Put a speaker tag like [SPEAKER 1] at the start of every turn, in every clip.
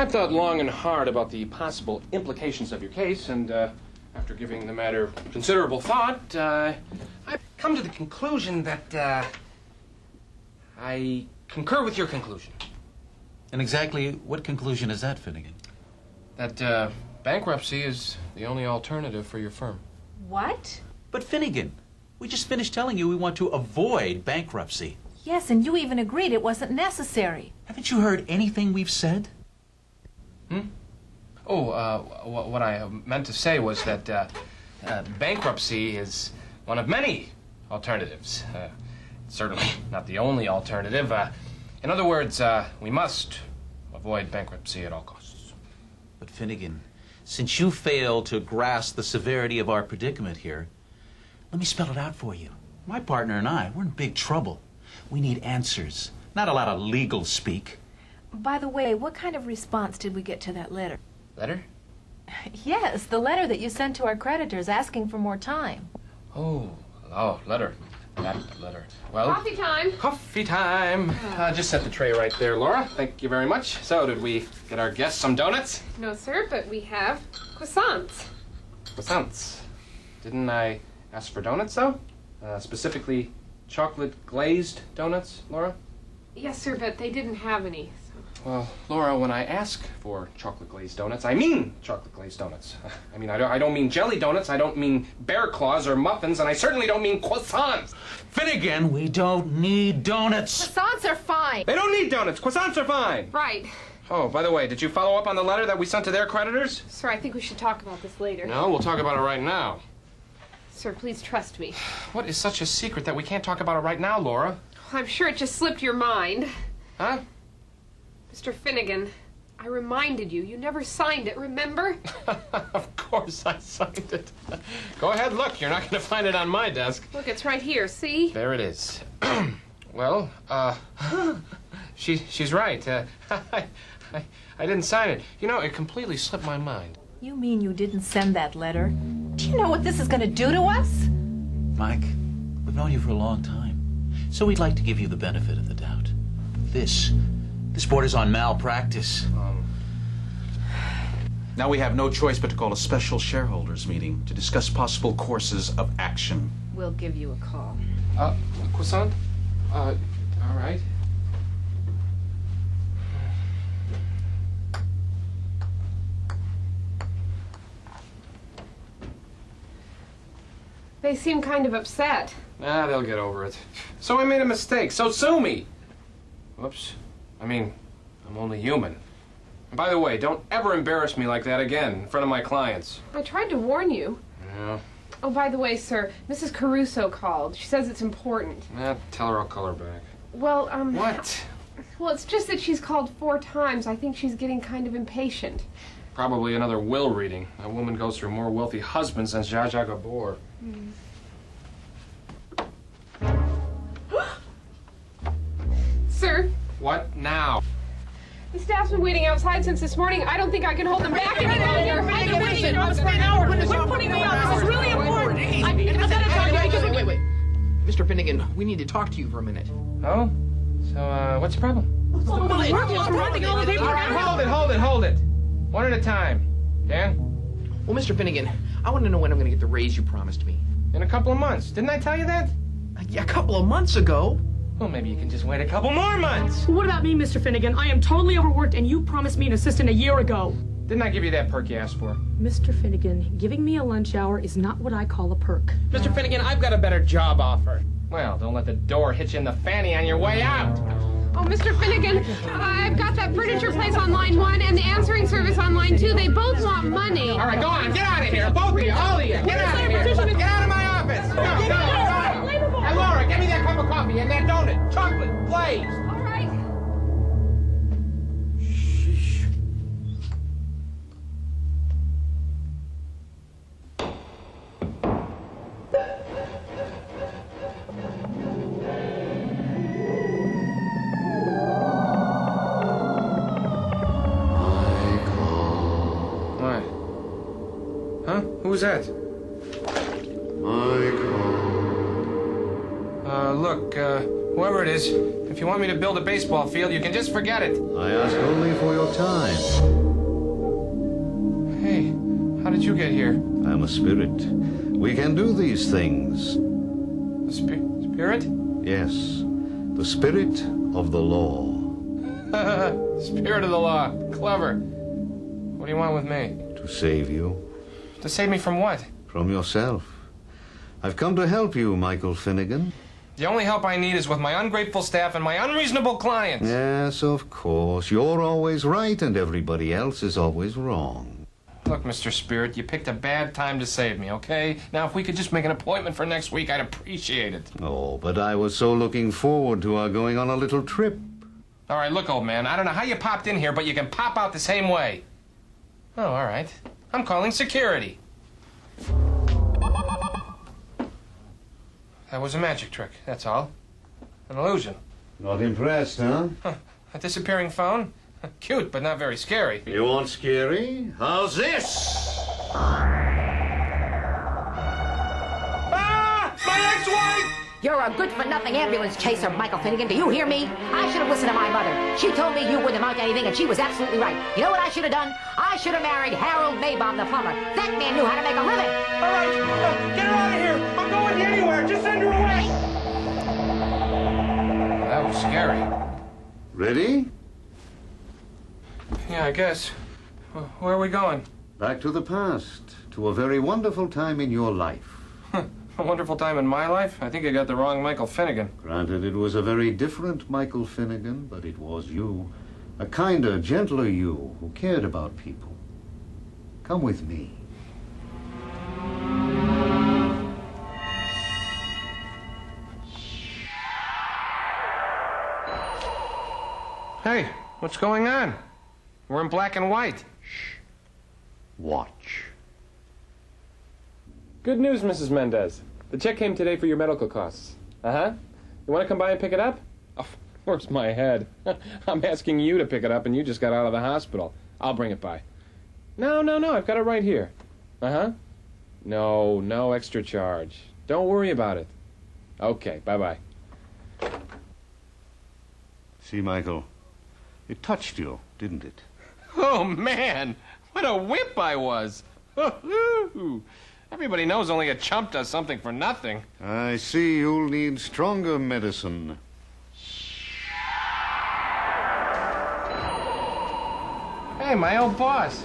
[SPEAKER 1] I've thought long and hard about the possible implications of your case, and after giving the matter considerable thought, I've come to the conclusion that I concur with your conclusion.
[SPEAKER 2] And exactly what conclusion is that, Finnegan?
[SPEAKER 1] That bankruptcy is the only alternative for your firm.
[SPEAKER 3] What?
[SPEAKER 2] But Finnegan, we just finished telling you we want to avoid bankruptcy.
[SPEAKER 3] Yes, and you even agreed it wasn't necessary.
[SPEAKER 2] Haven't you heard anything we've said?
[SPEAKER 1] What I meant to say was that bankruptcy is one of many alternatives. Certainly not the only alternative. In other words, we must avoid bankruptcy at all costs.
[SPEAKER 2] But Finnegan, since you failed to grasp the severity of our predicament here, let me spell it out for you. My partner and I, we're in big trouble. We need answers, not a lot of legal speak.
[SPEAKER 3] By the way, what kind of response did we get to that letter?
[SPEAKER 1] Letter?
[SPEAKER 3] Yes, the letter that you sent to our creditors asking for more time.
[SPEAKER 1] Oh, letter. That letter. Well...
[SPEAKER 4] Coffee time.
[SPEAKER 1] Coffee time. Just set the tray right there, Laura. Thank you very much. So, did we get our guests some donuts?
[SPEAKER 4] No, sir, but we have croissants.
[SPEAKER 1] Croissants. Didn't I ask for donuts, though? Specifically, chocolate glazed donuts, Laura?
[SPEAKER 4] Yes, sir, but they didn't have any.
[SPEAKER 1] Well, Laura, when I ask for chocolate glazed donuts, I mean chocolate glazed donuts. I mean, I don't mean jelly donuts, I don't mean bear claws or muffins, and I certainly don't mean croissants.
[SPEAKER 2] Finnegan, we don't need donuts.
[SPEAKER 3] Croissants are fine.
[SPEAKER 1] They don't need donuts. Croissants are fine.
[SPEAKER 4] Right.
[SPEAKER 1] Oh, by the way, did you follow up on the letter that we sent to their creditors?
[SPEAKER 4] Sir, I think we should talk about this later.
[SPEAKER 1] No, we'll talk about it right now.
[SPEAKER 4] Sir, please trust me.
[SPEAKER 1] What is such a secret that we can't talk about it right now, Laura?
[SPEAKER 4] I'm sure it just slipped your mind.
[SPEAKER 1] Huh?
[SPEAKER 4] Mr. Finnegan, I reminded you. You never signed it, remember?
[SPEAKER 1] Of course I signed it. Go ahead, look. You're not going to find it on my desk.
[SPEAKER 4] Look, it's right here, see?
[SPEAKER 1] There it is. Well, she's right. I didn't sign it. You know, it completely slipped my mind.
[SPEAKER 3] You mean you didn't send that letter? Do you know what this is going to do to us?
[SPEAKER 2] Mike, we've known you for a long time, so we'd like to give you the benefit of the doubt. This borders on malpractice. Now we have no choice but to call a special shareholders meeting to discuss possible courses of action.
[SPEAKER 4] We'll give you a call.
[SPEAKER 1] Croissant? All right.
[SPEAKER 4] They seem kind of upset.
[SPEAKER 1] They'll get over it. So I made a mistake, so sue me. Whoops. I mean, I'm only human. And by the way, don't ever embarrass me like that again in front of my clients.
[SPEAKER 4] I tried to warn you.
[SPEAKER 1] Yeah.
[SPEAKER 4] Oh, by the way, sir, Mrs. Caruso called. She says it's important.
[SPEAKER 1] Tell her I'll call her back.
[SPEAKER 4] Well,
[SPEAKER 1] What?
[SPEAKER 4] Well, it's just that she's called 4 times. I think she's getting kind of impatient.
[SPEAKER 1] Probably another will reading. That woman goes through more wealthy husbands than Zsa Zsa Gabor.
[SPEAKER 4] Sir?
[SPEAKER 1] What now?
[SPEAKER 4] The staff's been waiting outside since this morning. I don't think I can hold them back any longer.
[SPEAKER 5] I've been waiting for an hour. You're putting me on. This is really important. I've got to talk to you.
[SPEAKER 6] Wait. Mr. Finnegan, we need to talk to you for a minute.
[SPEAKER 1] Oh? So, what's the problem?
[SPEAKER 5] I'm writing all the paper.
[SPEAKER 1] All right, hold it. One at a time. Dan?
[SPEAKER 6] Well, Mr. Finnegan, I want to know when I'm going to get the raise you promised me.
[SPEAKER 1] In a couple of months. Didn't I tell you that?
[SPEAKER 6] A couple of months ago.
[SPEAKER 1] Well, maybe you can just wait a couple more months.
[SPEAKER 5] What about me, Mr. Finnegan? I am totally overworked, and you promised me an assistant a year ago.
[SPEAKER 1] Didn't I give you that perk you asked for?
[SPEAKER 5] Mr. Finnegan, giving me a lunch hour is not what I call a perk.
[SPEAKER 1] Mr. Finnegan, I've got a better job offer. Well, don't let the door hit you in the fanny on your way out.
[SPEAKER 4] Oh, Mr. Finnegan, I've got that furniture place on line 1 and the answering service on line 2. They both want money.
[SPEAKER 1] All right, go on. Get out of here. Both of you. All of you. Get out of here. Get out of my office. Go. Hey, Laura, give me that cup of coffee and that donut. Chocolate glazed.
[SPEAKER 4] All right.
[SPEAKER 1] Sheesh. Huh? Who was that?
[SPEAKER 7] Michael.
[SPEAKER 1] Look, whoever it is, if you want me to build a baseball field, you can just forget it.
[SPEAKER 7] I ask only for your time.
[SPEAKER 1] Hey, how did you get here?
[SPEAKER 7] I'm a spirit. We can do these things.
[SPEAKER 1] The spirit?
[SPEAKER 7] Yes, the spirit of the law.
[SPEAKER 1] Spirit of the law. Clever. What do you want with me?
[SPEAKER 7] To save you.
[SPEAKER 1] To save me from what?
[SPEAKER 7] From yourself. I've come to help you, Michael Finnegan.
[SPEAKER 1] The only help I need is with my ungrateful staff and my unreasonable clients.
[SPEAKER 7] Yes, of course. You're always right and everybody else is always wrong.
[SPEAKER 1] Look, Mr. Spirit, you picked a bad time to save me, okay? Now, if we could just make an appointment for next week, I'd appreciate it.
[SPEAKER 7] Oh, but I was so looking forward to our going on a little trip.
[SPEAKER 1] All right, look, old man, I don't know how you popped in here, but you can pop out the same way. Oh, all right. I'm calling security. That was a magic trick, that's all. An illusion.
[SPEAKER 7] Not impressed, huh?
[SPEAKER 1] A disappearing phone? Cute, but not very scary.
[SPEAKER 7] You want scary? How's this?
[SPEAKER 1] Ah! My ex-wife!
[SPEAKER 8] You're a good-for-nothing ambulance chaser, Michael Finnegan. Do you hear me? I should have listened to my mother. She told me you wouldn't amount to anything, and she was absolutely right. You know what I should have done? I should have married Harold Maybaum, the plumber. That man knew how to make a living.
[SPEAKER 1] All right, get her out of here. I'm going anywhere. Just send her away. That was scary.
[SPEAKER 7] Ready?
[SPEAKER 1] Yeah, I guess. Where are we going?
[SPEAKER 7] Back to the past, to a very wonderful time in your life.
[SPEAKER 1] A wonderful time in my life? I think you got the wrong Michael Finnegan.
[SPEAKER 7] Granted, it was a very different Michael Finnegan, but it was you. A kinder, gentler you who cared about people. Come with me.
[SPEAKER 1] Hey, what's going on? We're in black and white.
[SPEAKER 7] Watch.
[SPEAKER 1] Good news, Mrs. Mendez. The check came today for your medical costs. Uh-huh. You want to come by and pick it up? Oh, where's my head? I'm asking you to pick it up and you just got out of the hospital. I'll bring it by. No, I've got it right here. Uh-huh. No extra charge. Don't worry about it. Okay, bye-bye.
[SPEAKER 7] See, Michael, it touched you, didn't it?
[SPEAKER 1] Oh, man! What a whip I was! Everybody knows only a chump does something for nothing.
[SPEAKER 7] I see you'll need stronger medicine.
[SPEAKER 1] Hey, my old boss,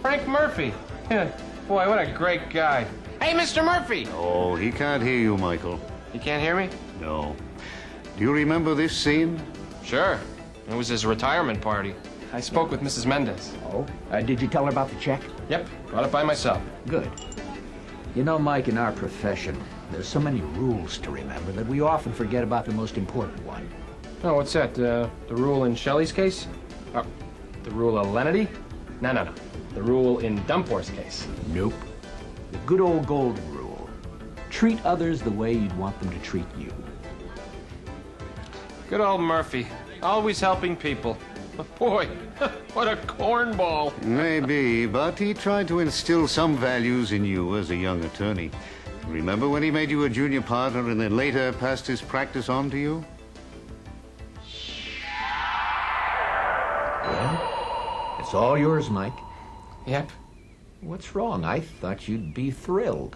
[SPEAKER 1] Frank Murphy. Boy, what a great guy. Hey, Mr. Murphy!
[SPEAKER 7] Oh, he can't hear you, Michael.
[SPEAKER 1] You can't hear me?
[SPEAKER 7] No. Do you remember this scene?
[SPEAKER 1] Sure. It was his retirement party. I spoke with Mrs. Mendez.
[SPEAKER 9] Oh? Did you tell her about the check?
[SPEAKER 1] Yep, brought it by myself.
[SPEAKER 9] Good. You know, Mike, in our profession, there's so many rules to remember that we often forget about the most important one.
[SPEAKER 1] Oh, what's that? The rule in Shelley's case? The rule of lenity? No. The rule in Dumpor's case.
[SPEAKER 9] Nope. The good old golden rule. Treat others the way you'd want them to treat you.
[SPEAKER 1] Good old Murphy. Always helping people. Boy, what a cornball.
[SPEAKER 7] Maybe, but he tried to instill some values in you as a young attorney. Remember when he made you a junior partner and then later passed his practice on to you?
[SPEAKER 9] Well, it's all yours, Mike.
[SPEAKER 1] Yep.
[SPEAKER 9] What's wrong? I thought you'd be thrilled.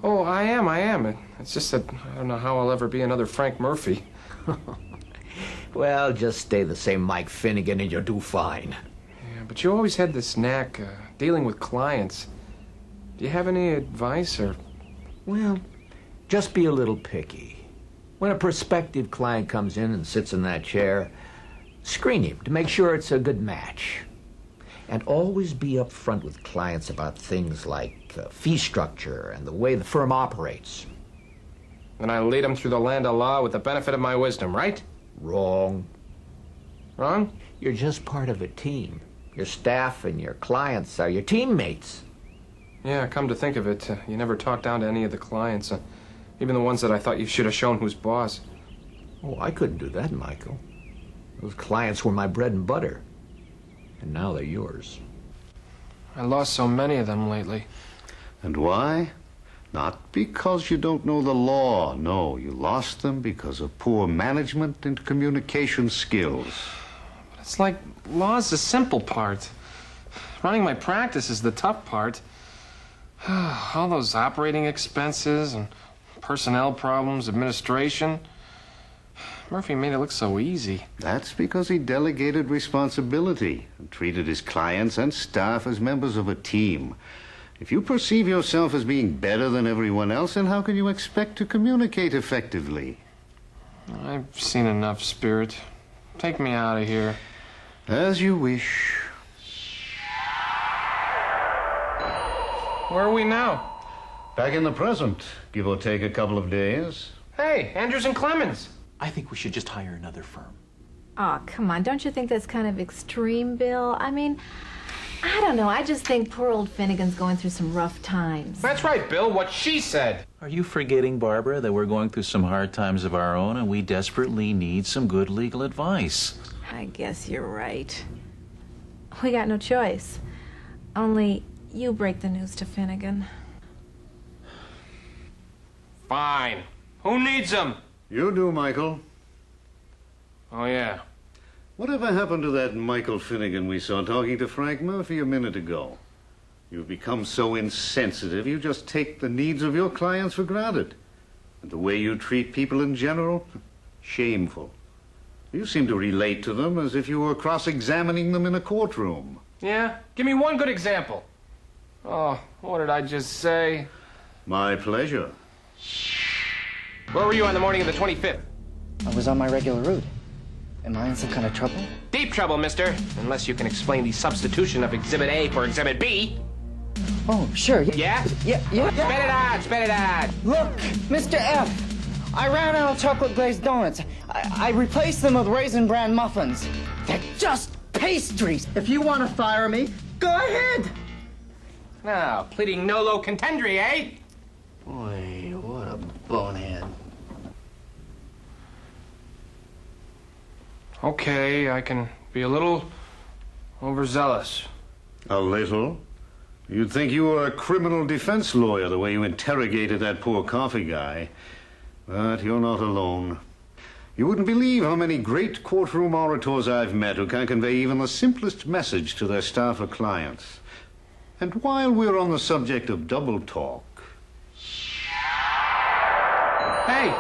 [SPEAKER 1] Oh, I am. It's just that I don't know how I'll ever be another Frank Murphy.
[SPEAKER 9] Well, just stay the same Mike Finnegan and you'll do fine.
[SPEAKER 1] Yeah, but you always had this knack dealing with clients. Do you have any advice or...
[SPEAKER 9] Well, just be a little picky. When a prospective client comes in and sits in that chair, screen him to make sure it's a good match. And always be upfront with clients about things like fee structure and the way the firm operates.
[SPEAKER 1] And I lead them through the land of law with the benefit of my wisdom, right?
[SPEAKER 9] Wrong.
[SPEAKER 1] Wrong?
[SPEAKER 9] You're just part of a team. Your staff and your clients are your teammates.
[SPEAKER 1] Yeah, come to think of it, you never talked down to any of the clients. Even the ones that I thought you should have shown who's boss.
[SPEAKER 9] Oh, I couldn't do that, Michael. Those clients were my bread and butter. And now they're yours.
[SPEAKER 1] I lost so many of them lately.
[SPEAKER 7] And why? Not because you don't know the law. No, you lost them because of poor management and communication skills.
[SPEAKER 1] It's like law's the simple part. Running my practice is the tough part. All those operating expenses and personnel problems, administration. Murphy made it look so easy.
[SPEAKER 7] That's because he delegated responsibility and treated his clients and staff as members of a team. If you perceive yourself as being better than everyone else, then how can you expect to communicate effectively?
[SPEAKER 1] I've seen enough, Spirit. Take me out of here.
[SPEAKER 7] As you wish.
[SPEAKER 1] Where are we now?
[SPEAKER 7] Back in the present, give or take a couple of days.
[SPEAKER 1] Hey, Andrews and Clemens.
[SPEAKER 2] I think we should just hire another firm.
[SPEAKER 3] Oh, come on. Don't you think that's kind of extreme, Bill? I mean, I don't know. I just think poor old Finnegan's going through some rough times.
[SPEAKER 1] That's right, Bill. What she said.
[SPEAKER 2] Are you forgetting, Barbara, that we're going through some hard times of our own and we desperately need some good legal advice?
[SPEAKER 3] I guess you're right. We got no choice. Only you break the news to Finnegan.
[SPEAKER 1] Fine. Who needs them?
[SPEAKER 7] You do, Michael.
[SPEAKER 1] Oh, yeah.
[SPEAKER 7] Whatever happened to that Michael Finnegan we saw talking to Frank Murphy a minute ago? You've become so insensitive, you just take the needs of your clients for granted. And the way you treat people in general, shameful. You seem to relate to them as if you were cross-examining them in a courtroom.
[SPEAKER 1] Yeah? Give me one good example. Oh, what did I just say?
[SPEAKER 7] My pleasure.
[SPEAKER 1] Where were you on the morning of the 25th?
[SPEAKER 6] I was on my regular route. Am I in some kind of trouble?
[SPEAKER 1] Deep trouble, mister. Unless you can explain the substitution of Exhibit A for Exhibit B.
[SPEAKER 6] Oh, sure.
[SPEAKER 1] Yeah?
[SPEAKER 6] Yeah.
[SPEAKER 1] Spit it out.
[SPEAKER 6] Look, Mr. F, I ran out of chocolate glazed donuts. I replaced them with Raisin Bran muffins. They're just pastries. If you want to fire me, go ahead.
[SPEAKER 1] Now, pleading nolo contendere, eh?
[SPEAKER 6] Boy, what a bonehead.
[SPEAKER 1] Okay, I can be a little overzealous.
[SPEAKER 7] A little? You'd think you were a criminal defense lawyer the way you interrogated that poor coffee guy. But you're not alone. You wouldn't believe how many great courtroom orators I've met who can't convey even the simplest message to their staff or clients. And while we're on the subject of double talk...
[SPEAKER 1] Hey,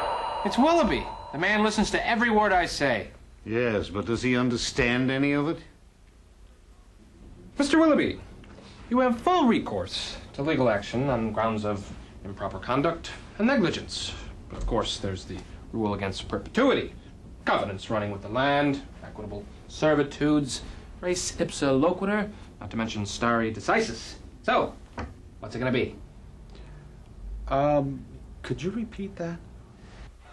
[SPEAKER 1] it's Willoughby. The man listens to every word I say.
[SPEAKER 7] Yes, but does he understand any of it?
[SPEAKER 1] Mr. Willoughby, you have full recourse to legal action on grounds of improper conduct and negligence. But of course, there's the rule against perpetuity, covenants running with the land, equitable servitudes, res ipsa loquitur, not to mention stare decisis. So, what's it gonna be?
[SPEAKER 2] Could you repeat that?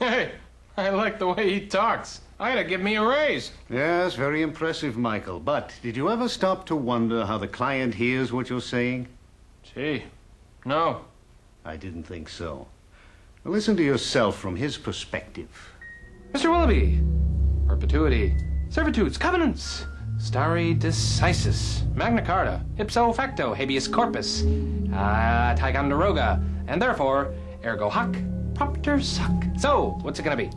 [SPEAKER 1] Hey, I like the way he talks. I gotta give me a raise.
[SPEAKER 7] Yes, very impressive, Michael. But did you ever stop to wonder how the client hears what you're saying?
[SPEAKER 1] Gee, no.
[SPEAKER 7] I didn't think so. Listen to yourself from his perspective.
[SPEAKER 1] Mr. Willoughby, perpetuity, servitudes, covenants, stare decisis, Magna Carta, ipso facto, habeas corpus, Ticonderoga, and therefore, ergo hoc, propter suc. So, what's it gonna be?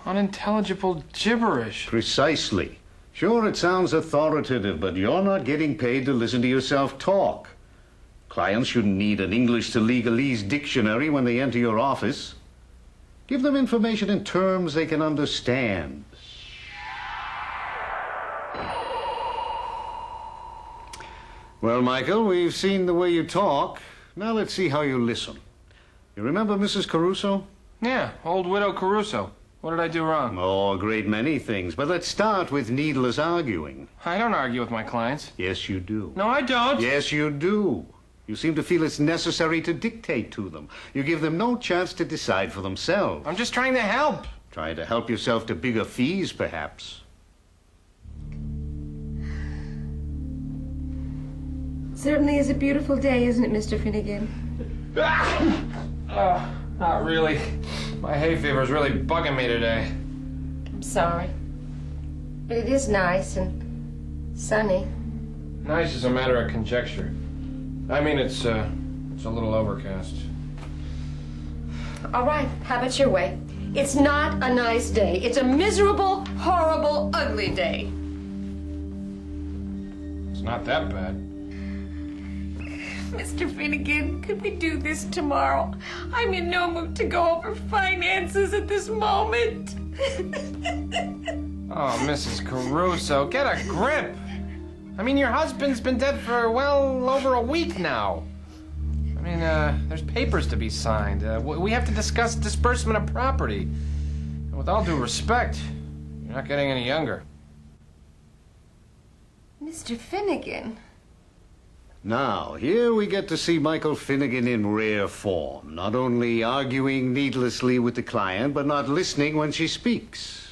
[SPEAKER 1] Unintelligible gibberish.
[SPEAKER 7] Precisely. Sure, it sounds authoritative, but you're not getting paid to listen to yourself talk. Clients shouldn't need an English to legalese dictionary when they enter your office. Give them information in terms they can understand. Well, Michael, we've seen the way you talk. Now let's see how you listen. You remember Mrs. Caruso?
[SPEAKER 1] Yeah, old widow Caruso. What did I do wrong?
[SPEAKER 7] Oh, a great many things. But let's start with needless arguing.
[SPEAKER 1] I don't argue with my clients.
[SPEAKER 7] Yes, you do.
[SPEAKER 1] No, I don't.
[SPEAKER 7] Yes, you do. You seem to feel it's necessary to dictate to them. You give them no chance to decide for themselves.
[SPEAKER 1] I'm just trying to help.
[SPEAKER 7] Trying to help yourself to bigger fees, perhaps.
[SPEAKER 10] Certainly is a beautiful day, isn't it, Mr. Finnegan?
[SPEAKER 1] Not really. My hay fever's really bugging me today.
[SPEAKER 10] I'm sorry. But it is nice and sunny.
[SPEAKER 1] Nice is a matter of conjecture. I mean, it's It's a little overcast.
[SPEAKER 10] All right, have it your way. It's not a nice day. It's a miserable, horrible, ugly day.
[SPEAKER 1] It's not that bad.
[SPEAKER 10] Mr. Finnegan, could we do this tomorrow? I'm in no mood to go over finances at this moment.
[SPEAKER 1] Oh, Mrs. Caruso, get a grip. I mean, your husband's been dead for, well, over a week now. I mean, there's papers to be signed. We have to discuss disbursement of property. And with all due respect, you're not getting any younger.
[SPEAKER 10] Mr. Finnegan.
[SPEAKER 7] Now, here we get to see Michael Finnegan in rare form, not only arguing needlessly with the client, but not listening when she speaks.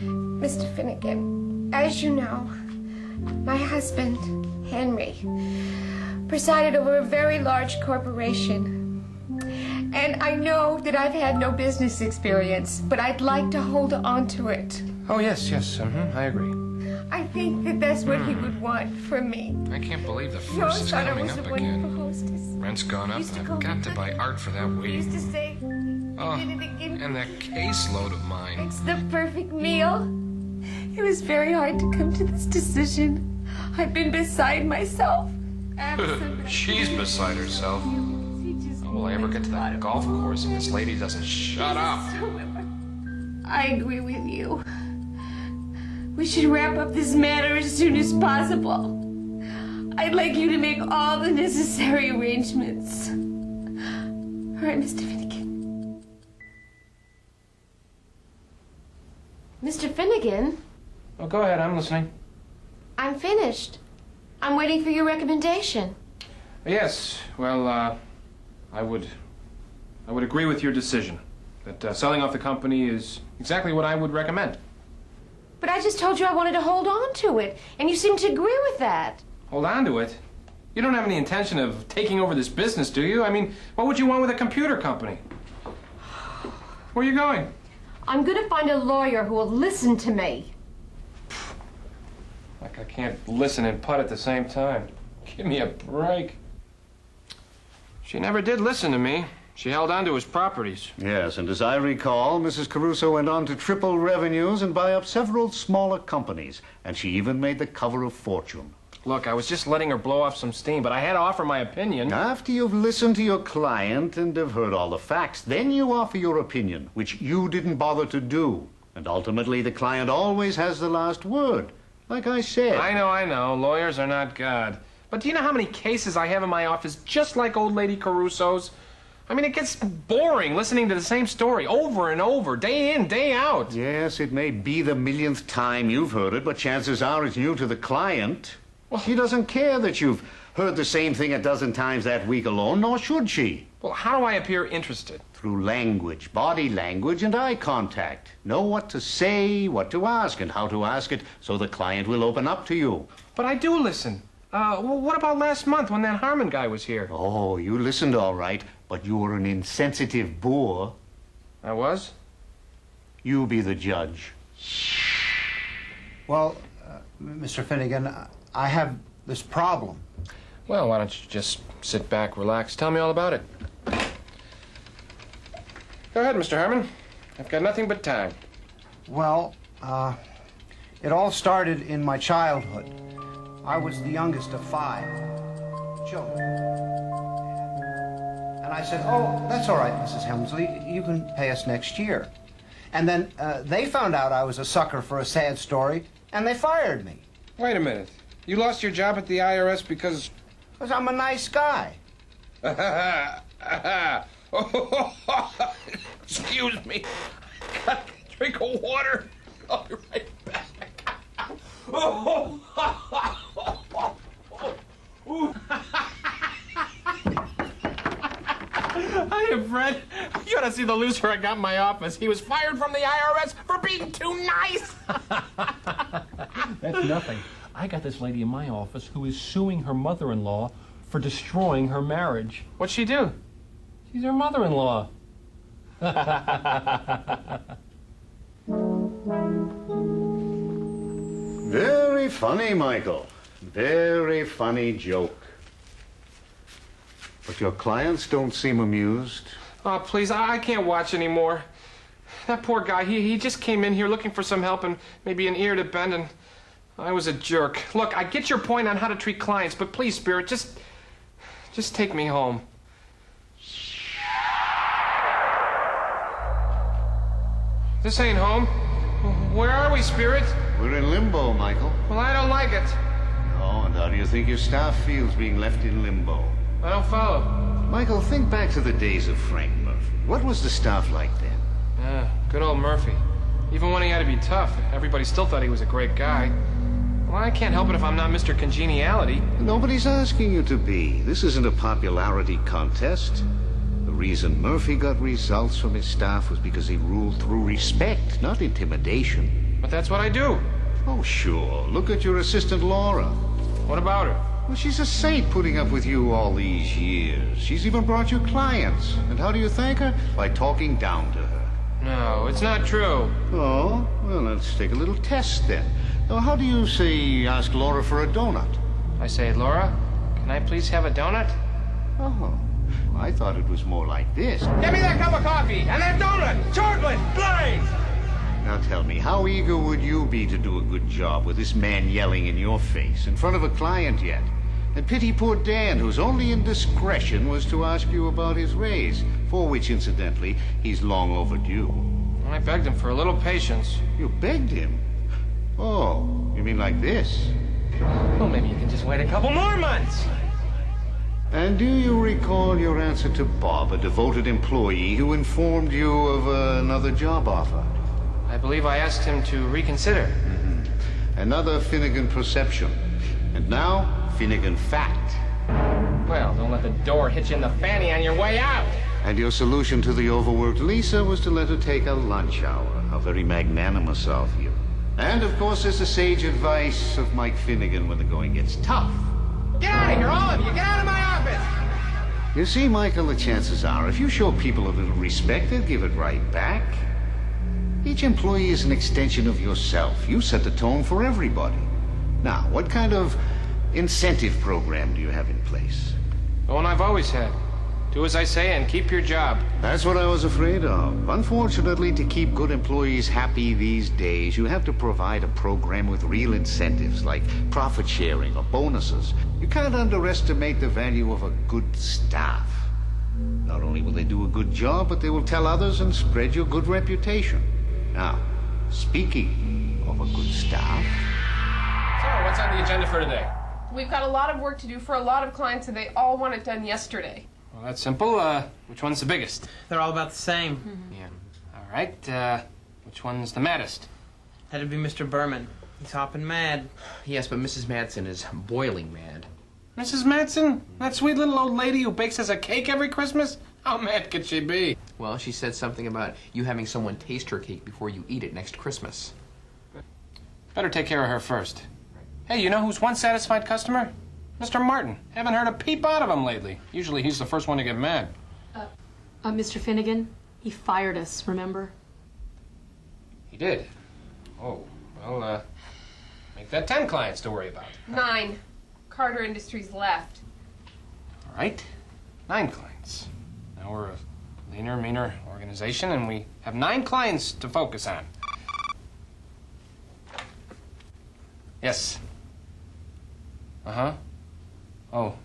[SPEAKER 10] Mr. Finnegan, as you know, my husband, Henry, presided over a very large corporation. And I know that I've had no business experience, but I'd like to hold on to it.
[SPEAKER 1] Oh, yes, I agree.
[SPEAKER 10] I think that that's what he would want from me.
[SPEAKER 1] I can't believe the
[SPEAKER 10] You always
[SPEAKER 1] first is
[SPEAKER 10] thought I
[SPEAKER 1] coming
[SPEAKER 10] was
[SPEAKER 1] up
[SPEAKER 10] a wonderful
[SPEAKER 1] again.
[SPEAKER 10] hostess.
[SPEAKER 1] Rent's gone up,
[SPEAKER 10] Used to
[SPEAKER 1] and
[SPEAKER 10] call
[SPEAKER 1] I've got
[SPEAKER 10] me
[SPEAKER 1] to buy art for that
[SPEAKER 10] You
[SPEAKER 1] week.
[SPEAKER 10] used to say,
[SPEAKER 1] Oh,
[SPEAKER 10] again and again,
[SPEAKER 1] and that caseload of mine.
[SPEAKER 10] it's the perfect meal. It was very hard to come to this decision. I've been beside myself. Absolutely.
[SPEAKER 1] She's beside herself. How will I ever get to that golf course if this lady doesn't shut up?
[SPEAKER 10] I agree with you. We should wrap up this matter as soon as possible. I'd like you to make all the necessary arrangements. All right, Mr. Finnegan. Mr. Finnegan,
[SPEAKER 1] Oh, go ahead, I'm listening.
[SPEAKER 10] I'm finished. I'm waiting for your recommendation.
[SPEAKER 1] Yes, well, I would agree with your decision that selling off the company is exactly what I would recommend.
[SPEAKER 10] But I just told you I wanted to hold on to it, and you seem to agree with that.
[SPEAKER 1] Hold on to it. You don't have any intention of taking over this business, do you? I mean, what would you want with a computer company? Where are you going?
[SPEAKER 10] I'm going to find a lawyer who will listen to me.
[SPEAKER 1] Like I can't listen and putt at the same time. Give me a break. She never did listen to me. She held on to his properties.
[SPEAKER 7] Yes, and as I recall, Mrs. Caruso went on to triple revenues and buy up several smaller companies, and she even made the cover of Fortune.
[SPEAKER 1] Look, I was just letting her blow off some steam, but I had to offer my opinion.
[SPEAKER 7] After you've listened to your client and have heard all the facts, then you offer your opinion, which you didn't bother to do. And ultimately, the client always has the last word, like I said.
[SPEAKER 1] I know. Lawyers are not God. But do you know how many cases I have in my office just like old lady Caruso's? I mean, it gets boring listening to the same story over and over, day in, day out.
[SPEAKER 7] Yes, it may be the millionth time you've heard it, but chances are it's new to the client. Well, she doesn't care that you've heard the same thing a dozen times that week alone, nor should she.
[SPEAKER 1] Well, how do I appear interested?
[SPEAKER 7] Through language, body language, and eye contact. Know what to say, what to ask, and how to ask it, so the client will open up to you.
[SPEAKER 1] But I do listen. Well, what about last month when that Harmon guy was here?
[SPEAKER 7] Oh, you listened all right, but you were an insensitive boor.
[SPEAKER 1] I was?
[SPEAKER 7] You be the judge.
[SPEAKER 11] Well, Mr. Finnegan, I have this problem.
[SPEAKER 1] Well, why don't you just sit back, relax, tell me all about it. Go ahead, Mr. Harmon. I've got nothing but time.
[SPEAKER 11] Well, it all started in my childhood. I was the youngest of 5 children. And I said, oh, that's all right, Mrs. Helmsley. You can pay us next year. And then they found out I was a sucker for a sad story, and they fired me.
[SPEAKER 1] Wait a minute. You lost your job at the IRS because...
[SPEAKER 11] Because I'm a nice guy.
[SPEAKER 1] Excuse me. I got a drink of water. I'll be right back. Hiya, Fred. You ought to see the loser I got in my office. He was fired from the IRS for being too nice.
[SPEAKER 12] That's nothing. I got this lady in my office who is suing her mother-in-law for destroying her marriage.
[SPEAKER 1] What'd she do?
[SPEAKER 12] She's her mother-in-law.
[SPEAKER 7] Very funny, Michael. Very funny joke. But your clients don't seem amused.
[SPEAKER 1] Oh, please, I can't watch anymore. That poor guy, he just came in here looking for some help and maybe an ear to bend, and I was a jerk. Look, I get your point on how to treat clients, but please, Spirit, just take me home. This ain't home. Where are we, Spirit?
[SPEAKER 7] We're in limbo, Michael.
[SPEAKER 1] Well, I don't like it.
[SPEAKER 7] Oh, and how do you think your staff feels being left in limbo?
[SPEAKER 1] I don't follow.
[SPEAKER 7] Michael, think back to the days of Frank Murphy. What was the staff like then?
[SPEAKER 1] Yeah, good old Murphy. Even when he had to be tough, everybody still thought he was a great guy. Well, I can't help it if I'm not Mr. Congeniality.
[SPEAKER 7] Nobody's asking you to be. This isn't a popularity contest. The reason Murphy got results from his staff was because he ruled through respect, not intimidation.
[SPEAKER 1] But that's what I do.
[SPEAKER 7] Oh, sure. Look at your assistant, Laura.
[SPEAKER 1] What about her?
[SPEAKER 7] Well, she's a saint putting up with you all these years. She's even brought you clients. And how do you thank her? By talking down to her.
[SPEAKER 1] No, it's not true.
[SPEAKER 7] Oh, well, let's take a little test then. Now, how do you say ask Laura for a donut?
[SPEAKER 1] I say, Laura, can I please have a donut?
[SPEAKER 7] Oh, I thought it was more like this.
[SPEAKER 1] Give me that cup of coffee and that donut! Chocolate! Blind!
[SPEAKER 7] Now tell me, how eager would you be to do a good job with this man yelling in your face in front of a client yet? And pity poor Dan, whose only indiscretion was to ask you about his raise, for which, incidentally, he's long overdue.
[SPEAKER 1] I begged him for a little patience.
[SPEAKER 7] You begged him? Oh, you mean like this?
[SPEAKER 1] Well, maybe you can just wait a couple more months.
[SPEAKER 7] And do you recall your answer to Bob, a devoted employee who informed you of another job offer?
[SPEAKER 1] I believe I asked him to reconsider.
[SPEAKER 7] Mm-hmm. Another Finnegan perception. And now, Finnegan fact.
[SPEAKER 1] Well, don't let the door hit you in the fanny on your way out.
[SPEAKER 7] And your solution to the overworked Lisa was to let her take a lunch hour. How very magnanimous of you. And, of course, there's the sage advice of Mike Finnegan when the going gets tough.
[SPEAKER 1] Get out of here, all of you! Get out of my office!
[SPEAKER 7] You see, Michael, the chances are, if you show people a little respect, they'll give it right back. Each employee is an extension of yourself. You set the tone for everybody. Now, what kind of incentive program do you have in place?
[SPEAKER 1] The one I've always had. Do as I say and keep your job.
[SPEAKER 7] That's what I was afraid of. Unfortunately, to keep good employees happy these days, you have to provide a program with real incentives, like profit sharing or bonuses. You can't underestimate the value of a good staff. Not only will they do a good job, but they will tell others and spread your good reputation. Now, speaking of a good staff...
[SPEAKER 1] So, what's on the agenda for today?
[SPEAKER 4] We've got a lot of work to do for a lot of clients, and they all want it done yesterday.
[SPEAKER 1] Well, that's simple. Which one's the biggest?
[SPEAKER 13] They're all about the same.
[SPEAKER 1] Yeah. All right. Which one's the maddest?
[SPEAKER 13] That'd be Mr. Berman. He's hopping mad.
[SPEAKER 14] Yes, but Mrs. Madsen is boiling mad.
[SPEAKER 1] Mrs. Madsen? That sweet little old lady who bakes us a cake every Christmas? How mad could she be?
[SPEAKER 14] Well, she said something about you having someone taste her cake before you eat it next Christmas.
[SPEAKER 1] Better take care of her first. Hey, you know who's one satisfied customer? Mr. Martin. Haven't heard a peep out of him lately. Usually he's the first one to get mad.
[SPEAKER 15] Mr. Finnegan, he fired us, remember?
[SPEAKER 1] He did? Oh, well, make that 10 clients to worry about.
[SPEAKER 4] 9. Carter Industries left.
[SPEAKER 1] All right. 9 clients. Now we're a leaner, meaner organization, and we have 9 clients to focus on. Yes. Uh-huh. Oh,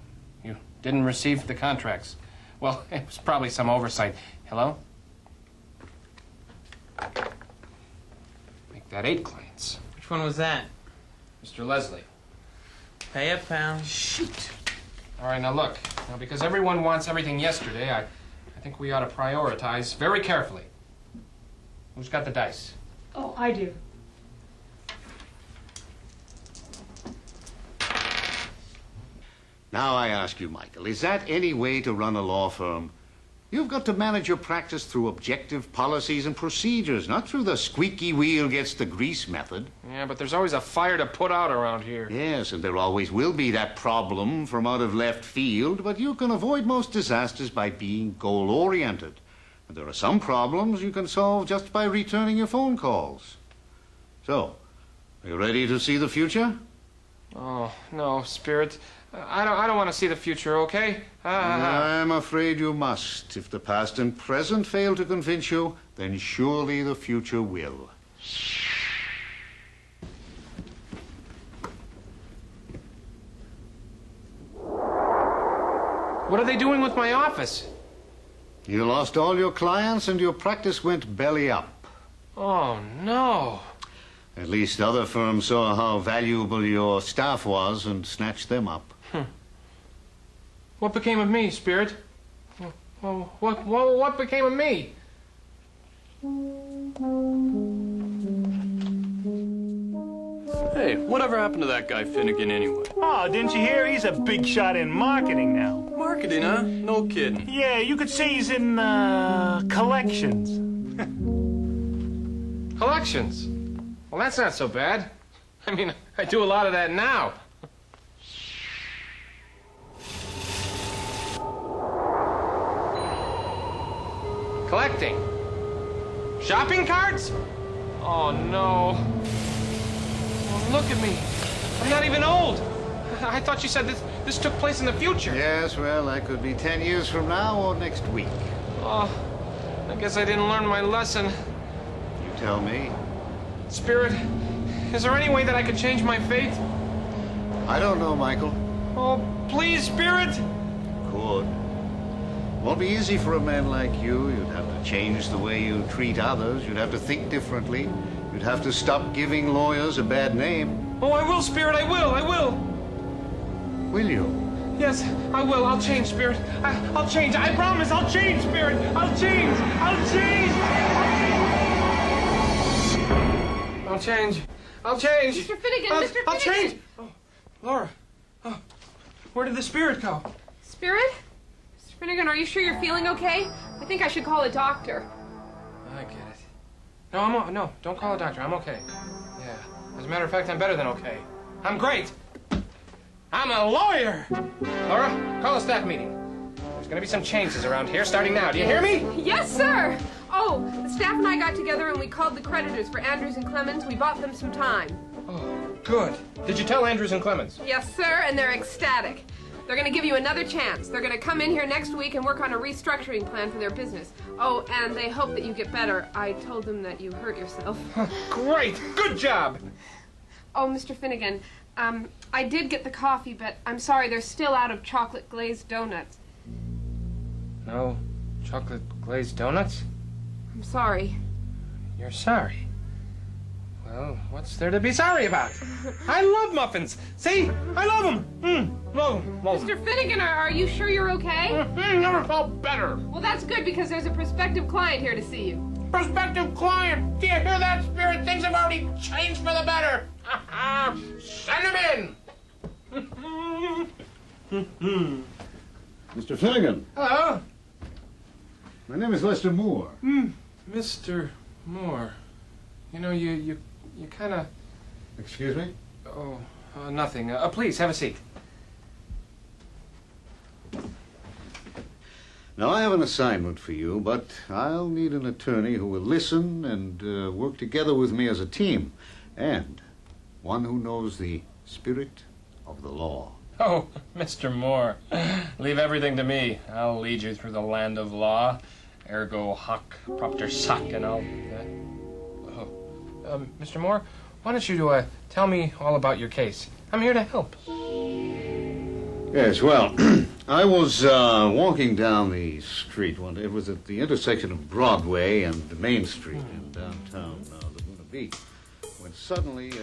[SPEAKER 1] you didn't receive the contracts. Well, it was probably some oversight. Hello? Make that 8 clients.
[SPEAKER 13] Which one was that?
[SPEAKER 1] Mr. Leslie.
[SPEAKER 13] Pay up, pal.
[SPEAKER 1] Shoot. All right, now look. Now, because everyone wants everything yesterday, I think we ought to prioritize very carefully. Who's got the dice?
[SPEAKER 15] Oh, I do.
[SPEAKER 7] Now I ask you, Michael, is that any way to run a law firm? You've got to manage your practice through objective policies and procedures, not through the squeaky wheel gets the grease method.
[SPEAKER 1] Yeah, but there's always a fire to put out around here.
[SPEAKER 7] Yes, and there always will be that problem from out of left field, but you can avoid most disasters by being goal-oriented. And there are some problems you can solve just by returning your phone calls. So, are you ready to see the future?
[SPEAKER 1] Oh, no, Spirit. I don't want to see the future, okay?
[SPEAKER 7] I'm afraid you must. If the past and present fail to convince you, then surely the future will.
[SPEAKER 1] What are they doing with my office?
[SPEAKER 7] You lost all your clients and your practice went belly up.
[SPEAKER 1] Oh, no.
[SPEAKER 7] At least other firms saw how valuable your staff was and snatched them up.
[SPEAKER 1] What became of me, Spirit? Well, what became of me?
[SPEAKER 16] Hey, whatever happened to that guy Finnegan anyway?
[SPEAKER 17] Oh, didn't you hear? He's a big shot in marketing now.
[SPEAKER 16] Marketing, huh? No kidding.
[SPEAKER 17] Yeah, you could say he's in, collections.
[SPEAKER 1] Collections? Well, that's not so bad. I mean, I do a lot of that now. Collecting. Shopping carts? Oh, no. Oh, look at me. I'm not even old. I thought you said this took place in the future.
[SPEAKER 7] Yes, well, that could be 10 years from now or next week.
[SPEAKER 1] Oh, I guess I didn't learn my lesson.
[SPEAKER 7] You tell me.
[SPEAKER 1] Spirit, is there any way that I could change my fate?
[SPEAKER 7] I don't know, Michael.
[SPEAKER 1] Oh, please, Spirit.
[SPEAKER 7] Could. Won't be easy for a man like you. You'd have to change the way you treat others. You'd have to think differently. You'd have to stop giving lawyers a bad name.
[SPEAKER 1] Oh, I will, Spirit, I will, I will.
[SPEAKER 7] Will you?
[SPEAKER 1] Yes, I will. I'll change, Spirit. I'll change. I promise. I'll change, Spirit. I'll change. I'll change. I'll change. I'll change.
[SPEAKER 4] Mr. Finnegan,
[SPEAKER 1] I'll
[SPEAKER 4] Mr. Finnegan.
[SPEAKER 1] I'll change. Oh, Laura. Oh, where did the Spirit go?
[SPEAKER 4] Spirit? Mr. Finnegan, are you sure you're feeling okay? I think I should call a doctor.
[SPEAKER 1] I get it. No, no, don't call a doctor. I'm okay. Yeah. As a matter of fact, I'm better than okay. I'm great. I'm a lawyer. Laura, call a staff meeting. There's going to be some changes around here starting now. Do you hear me?
[SPEAKER 4] Yes, sir. Oh, the staff and I got together and we called the creditors for Andrews and Clemens. We bought them some time.
[SPEAKER 1] Oh, good. Did you tell Andrews and Clemens?
[SPEAKER 4] Yes, sir, and they're ecstatic. They're going to give you another chance. They're going to come in here next week and work on a restructuring plan for their business. Oh, and they hope that you get better. I told them that you hurt yourself.
[SPEAKER 1] Great! Good job!
[SPEAKER 4] Oh, Mr. Finnegan, I did get the coffee, but I'm sorry, they're still out of chocolate glazed donuts.
[SPEAKER 1] No chocolate glazed donuts?
[SPEAKER 4] I'm sorry.
[SPEAKER 1] You're sorry? Well, what's there to be sorry about? I love muffins. See? I love them. Love them.
[SPEAKER 4] Mr. Finnegan, are you sure you're okay?
[SPEAKER 1] Never felt better.
[SPEAKER 4] Well, that's good because there's a prospective client here to see you.
[SPEAKER 1] Prospective client. Do you hear that, Spirit? Things have already changed for the better. Send him in.
[SPEAKER 7] Mr. Finnegan.
[SPEAKER 1] Hello.
[SPEAKER 7] My name is Lester Moore.
[SPEAKER 1] Mr. Moore. You know, you kind of...
[SPEAKER 7] Excuse me?
[SPEAKER 1] Oh, nothing. Please, have a seat.
[SPEAKER 7] Now, I have an assignment for you, but I'll need an attorney who will listen and work together with me as a team, and one who knows the spirit of the law.
[SPEAKER 1] Oh, Mr. Moore, leave everything to me. I'll lead you through the land of law. Ergo hoc propter sac, and I'll... Mr. Moore, why don't you tell me all about your case? I'm here to help.
[SPEAKER 7] Yes, well, I was walking down the street one day. It was at the intersection of Broadway and Main Street in downtown Laguna Beach, when suddenly...